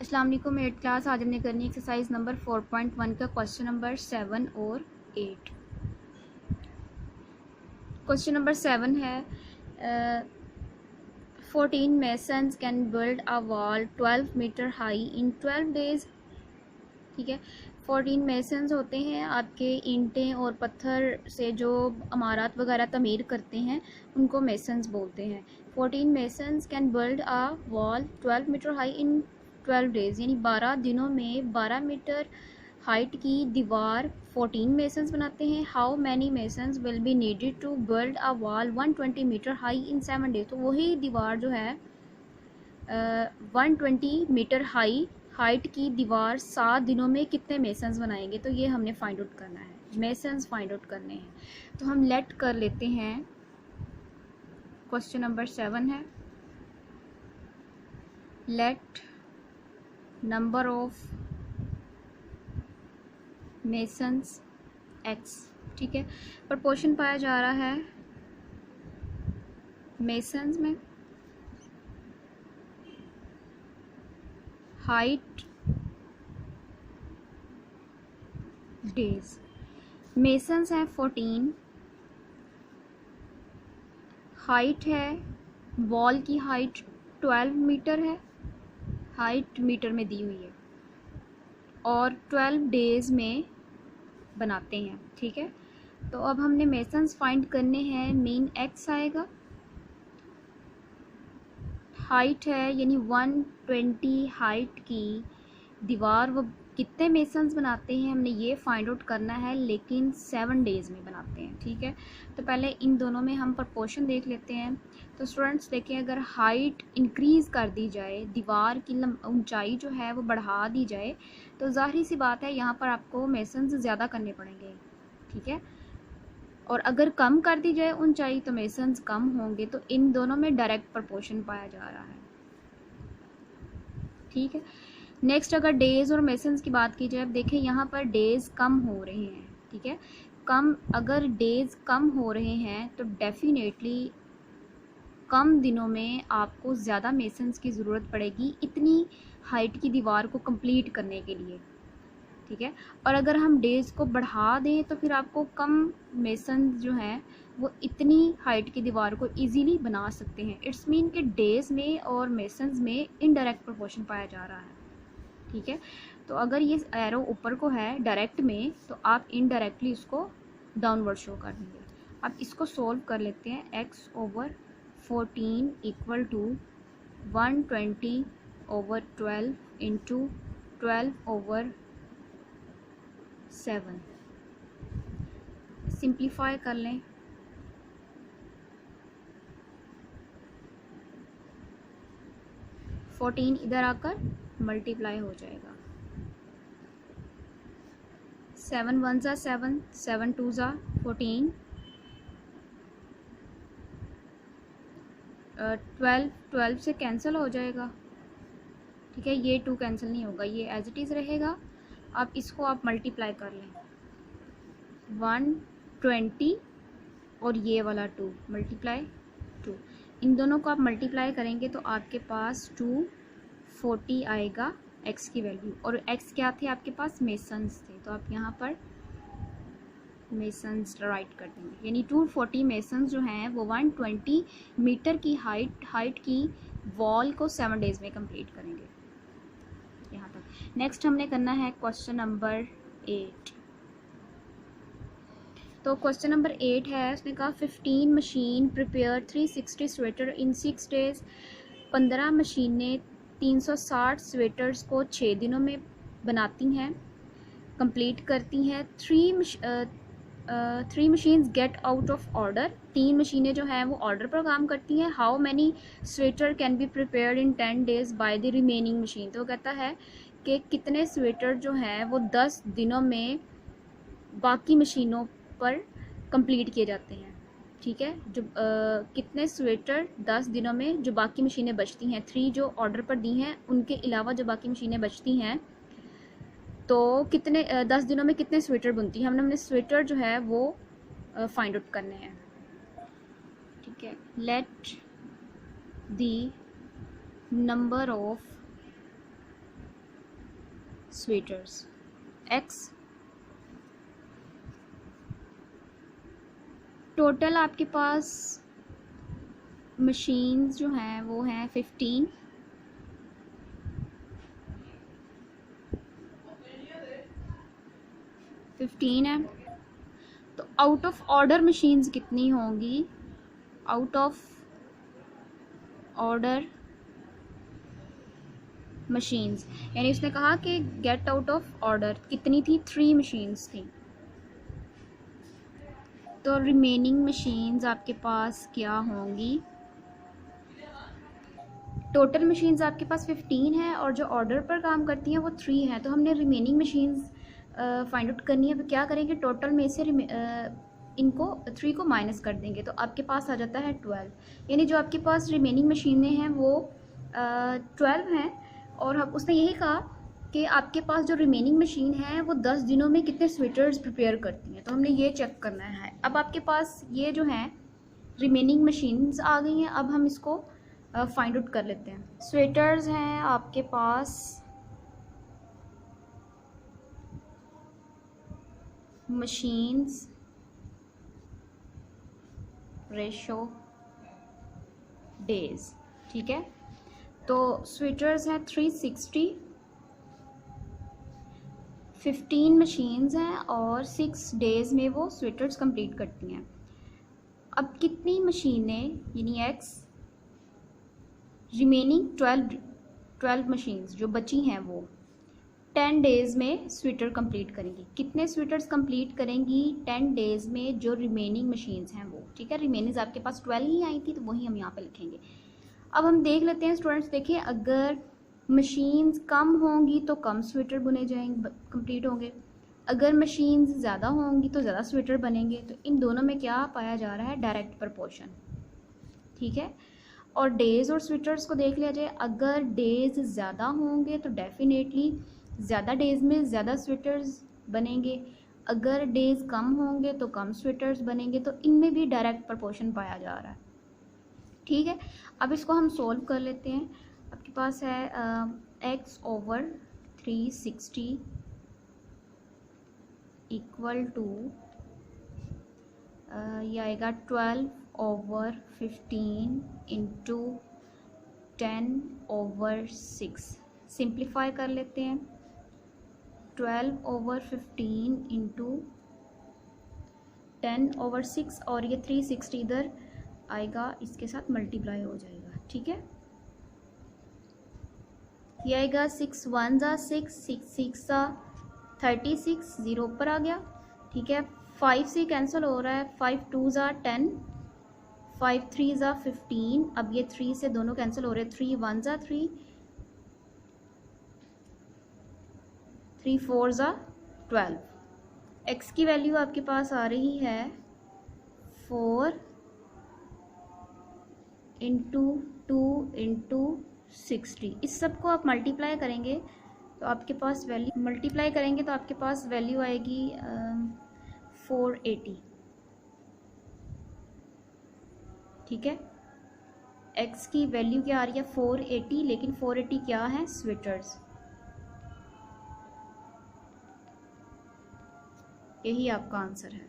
अस्सलाम वालेकुम। 8th class आज हमने करनी एक्सरसाइज नंबर 4.1 का क्वेश्चन नंबर 7 और 8। क्वेश्चन नंबर 7 है 14 masons can build a wall 12 metre high in 12 days. ठीक है, 14 मेसन्स होते हैं आपके ईंटें और पत्थर से जो इमारत वगैरह तमीर करते हैं उनको मेसन्स बोलते हैं। 14 masons can build a wall 12 metre high in 12 days, यानी 12 दिनों में 12 मीटर हाइट की दीवार 14 मेसन्स बनाते हैं। How many masons will be needed to build a wall 120 metre high in 7 days. तो वही दीवार जो है 120 मीटर हाइट की दीवार 7 दिनों में कितने मेसन्स बनाएंगे, तो ये हमने फाइंड आउट करना है, मेसन्स फाइंड आउट करने हैं। तो हम लेट कर लेते हैं, क्वेश्चन नंबर 7 है let number of masons x. ठीक है, प्रपोर्शन पाया जा रहा है मेसन्स में हाइट डेज। मेसन्स है 14, हाइट है वॉल की हाइट 12 मीटर है, हाइट मीटर में दी हुई है, और 12 डेज में बनाते हैं। ठीक है, तो अब हमने मेसन्स फाइंड करने हैं। मीन एक्स आएगा, हाइट है यानी 120 हाइट की दीवार वो कितने मेसन्स बनाते हैं हमने ये फाइंड आउट करना है, लेकिन 7 डेज में बनाते हैं। ठीक है, तो पहले इन दोनों में हम प्रपोर्शन देख लेते हैं। तो स्टूडेंट्स देखें, अगर हाइट इंक्रीज़ कर दी जाए, दीवार की ऊंचाई जो है वो बढ़ा दी जाए, तो ज़ाहिर सी बात है यहाँ पर आपको मेसन्स ज़्यादा करने पड़ेंगे। ठीक है, और अगर कम कर दी जाए ऊंचाई तो मेसन्स कम होंगे। तो इन दोनों में डायरेक्ट प्रपोर्शन पाया जा रहा है। ठीक है, नेक्स्ट अगर डेज़ और मेसन्स की बात की जाए, अब देखें यहाँ पर डेज़ कम हो रहे हैं। ठीक है, अगर डेज़ कम हो रहे हैं तो डेफिनेटली कम दिनों में आपको ज़्यादा मेसन्स की ज़रूरत पड़ेगी इतनी हाइट की दीवार को कंप्लीट करने के लिए। ठीक है, और अगर हम डेज़ को बढ़ा दें तो फिर आपको कम मेसन्स जो हैं वो इतनी हाइट की दीवार को इजीली बना सकते हैं। इट्स मीन कि डेज़ में और मेसन्स में इनडायरेक्ट प्रोपोर्शन पाया जा रहा है। ठीक है, तो अगर ये एरो ऊपर को है डायरेक्ट में, तो आप इनडायरेक्टली उसको डाउनवर्ड शो कर देंगे। अब इसको सोल्व कर लेते हैं। x over 14 equal to 120 over 12 into 12 over 7। Simplify कर लें, फोर्टीन इधर आकर मल्टीप्लाई हो जाएगा। 7 1 ज़ा 7, 7 2 ज़ा 14, 12 से कैंसिल हो जाएगा। ठीक है, ये 2 कैंसिल नहीं होगा, ये एज इट इज़ रहेगा। अब इसको आप मल्टीप्लाई कर लें, 120 और ये वाला 2 मल्टीप्लाई 2, इन दोनों को आप मल्टीप्लाई करेंगे तो आपके पास 240 आएगा x की वैल्यू। और x क्या थे आपके पास, मेसन्स थे, तो आप यहाँ पर मेसन्स राइट कर देंगे। यानी 240 मेसन्स जो हैं वो 120 मीटर की हाइट की वॉल को 7 डेज में कंप्लीट करेंगे। यहाँ तक। नेक्स्ट हमने करना है क्वेश्चन नंबर 8। तो क्वेश्चन नंबर 8 है, उसने कहा 15 मशीन प्रिपेयर 360 स्वेटर इन 6 डेज। 15 मशीनें 360 स्वेटर्स को 6 दिनों में बनाती हैं, कंप्लीट करती हैं। 3 machines get out of order. 3 मशीनें जो हैं वो ऑर्डर पर काम करती हैं। How many sweater can be prepared in 10 days by the remaining machine. तो कहता है कि कितने स्वेटर जो हैं वो 10 दिनों में बाकी मशीनों पर कंप्लीट किए जाते हैं। ठीक है, जो कितने स्वेटर 10 दिनों में जो बाकी मशीनें बचती हैं, 3 जो ऑर्डर पर दी हैं उनके अलावा जो बाकी मशीनें बचती हैं, तो कितने 10 दिनों में कितने स्वेटर बुनती हैं। हमने स्वेटर जो है वो फाइंड आउट करने हैं। ठीक है, let the number of sweaters, x. Total आपके पास मशीन्स जो हैं वो हैं 15। है। तो आउट ऑफ ऑर्डर मशीन्स कितनी होंगी? आउट ऑफ ऑर्डर मशीन्स, यानी उसने कहा कि गेट आउट ऑफ ऑर्डर कितनी थी? 3 मशीन्स थी। तो रिमेनिंग मशीन्स आपके पास क्या होंगी? टोटल मशीन्स आपके पास 15 है और जो ऑर्डर पर काम करती हैं वो 3 हैं। तो हमने रिमेनिंग मशीन्स फाइंड आउट करनी है। तो क्या करेंगे, टोटल में से इनको 3 को माइनस कर देंगे तो आपके पास आ जाता है 12। यानी जो आपके पास रिमेनिंग मशीनें हैं वो 12 हैं। और हम उसने यही कहा कि आपके पास जो रिमेनिंग मशीन है वो 10 दिनों में कितने स्वेटर्स प्रिपेयर करती हैं। तो हमने ये चेक करना है। अब आपके पास ये जो हैं रिमेनिंग मशीन्स आ गई हैं। अब हम इसको फाइंड आउट कर लेते हैं। स्वेटर्स हैं आपके पास मशीन्स रेशो डेज, ठीक है। तो स्वेटर्स हैं 360, 15 मशीन्स हैं और 6 डेज़ में वो स्वेटर्स कंप्लीट करती हैं। अब कितनी मशीनें, यानी एक्स, रिमेनिंग 12 मशीन्स जो बची हैं वो 10 डेज़ में स्वेटर कंप्लीट करेंगी। कितने स्वेटर्स कंप्लीट करेंगी 10 डेज़ में जो रिमेनिंग मशीन्स हैं वो, ठीक है। रिमेनिंग आपके पास 12 ही आई थी तो वही हम यहाँ पे लिखेंगे। अब हम देख लेते हैं स्टूडेंट्स, देखिए अगर मशीन्स कम होंगी तो कम स्वेटर बुने जाएंगे, कंप्लीट होंगे। अगर मशीन्स ज़्यादा होंगी तो ज़्यादा स्वेटर बनेंगे। तो इन दोनों में क्या पाया जा रहा है? डायरेक्ट प्रपोर्शन, ठीक है। और डेज़ और स्वेटर्स को देख लिया जाए। अगर डेज़ ज़्यादा होंगे तो डेफिनेटली ज़्यादा डेज़ में ज़्यादा स्वेटर्स बनेंगे। अगर डेज़ कम होंगे तो कम स्वेटर्स बनेंगे। तो इनमें भी डायरेक्ट प्रपोर्शन पाया जा रहा है, ठीक है। अब इसको हम सोल्व कर लेते हैं। आपके पास है x ओवर 360 इक्वल टू ये आएगा 12 ओवर 15 इंटू 10 ओवर 6। सिंप्लीफाई कर लेते हैं। 12 ओवर 15 इंटू 10 ओवर 6 और ये 360 इधर आएगा, इसके साथ मल्टीप्लाई हो जाएगा, ठीक है। ये आएगा 6 1 ज़ा 6, 6 6 ज़ा 36, 0 ऊपर आ गया, ठीक है। 5 से कैंसिल हो रहा है, 5 2 ज़ा 10, 5 3 ज़ा 15। अब ये 3 से दोनों कैंसिल हो रहे हैं, 3 1 ज़ा 3, 3 4 ज़ा 12। एक्स की वैल्यू आपके पास आ रही है 4 इंटू 2 इंटू 60। इस सब को आप मल्टीप्लाई करेंगे तो आपके पास वैल्यू, मल्टीप्लाई करेंगे तो आपके पास वैल्यू आएगी 480, ठीक है। एक्स की वैल्यू क्या आ रही है? 480, लेकिन 480 क्या है? स्वेटर्स। यही आपका आंसर है।